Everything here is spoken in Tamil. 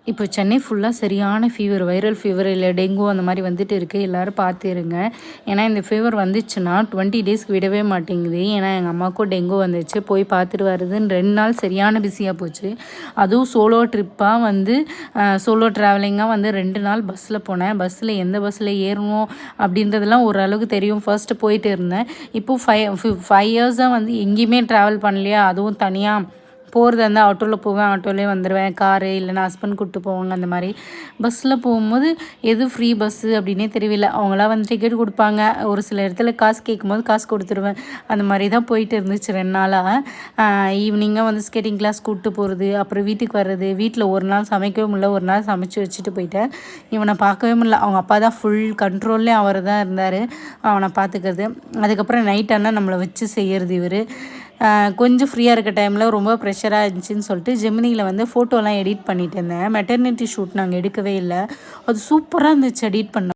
இப்போ சென்னை ஃபுல்லாக சரியான ஃபீவர், வைரல் ஃபீவர் இல்லை டெங்கு அந்த மாதிரி வந்துட்டு இருக்குது. எல்லோரும் பார்த்துருங்க. ஏன்னா இந்த ஃபீவர் வந்துச்சுன்னா 20 டேஸ்க்கு விடவே மாட்டேங்குது. ஏன்னா எங்கள் அம்மாவுக்கும் டெங்கு வந்துச்சு. போய் பார்த்துட்டு வருதுன்னு 2 நாள் சரியான பிஸியாக போச்சு. அதுவும் சோலோ ட்ரிப்பாக வந்து சோலோ ட்ராவலிங்காக வந்து 2 நாள் பஸ்ஸில் போனேன். பஸ்ஸில் எந்த பஸ்ஸில் ஏறணும் அப்படின்றதெல்லாம் ஓரளவுக்கு தெரியும். ஃபர்ஸ்ட்டு போயிட்டு இருந்தேன். இப்போது 5 இயர்ஸாக வந்து எங்கேயுமே ட்ராவல் பண்ணலையா, அதுவும் தனியாக போகிறதா இருந்தால் ஆட்டோவில் போவேன், ஆட்டோலேயே வந்துடுவேன். காரு இல்லைன்னா ஹஸ்பண்ட் கூப்பிட்டு போவாங்க. அந்த மாதிரி பஸ்ஸில் போகும்போது எது ஃப்ரீ பஸ்ஸு அப்படின்னே தெரியல. அவங்களாம் வந்து டிக்கெட் கொடுப்பாங்க. ஒரு சில இடத்துல காசு கேட்கும்போது காசு கொடுத்துருவேன். அந்த மாதிரி தான் போயிட்டு இருந்துச்சு 2 நாளாக. ஈவினிங்காக வந்து ஸ்கேட்டிங் கிளாஸ் கூப்பிட்டு போகிறது, அப்புறம் வீட்டுக்கு வர்றது. வீட்டில் ஒரு நாள் சமைக்கவே முடியல, ஒரு நாள் சமைச்சு வச்சுட்டு போயிட்டேன். இவனை பார்க்கவே முடியல. அவங்க அப்பா தான் ஃபுல் கண்ட்ரோல்லே அவர் தான் இருந்தார், அவனை பார்த்துக்கிறது. அதுக்கப்புறம் நைட் ஆனால் நம்மளை வச்சு செய்கிறது இவர். கொஞ்சம் ஃப்ரீயாக இருக்க டைமில் ரொம்ப ப்ரெஷராக இருந்துச்சுன்னு சொல்லிட்டு ஜெமினியில் வந்து ஃபோட்டோலாம் எடிட் பண்ணிட்டு இருந்தேன். மெட்டர்னிட்டி ஷூட் நாங்கள் எடுக்கவே இல்லை. அது சூப்பராக இருந்துச்சு எடிட் பண்ண.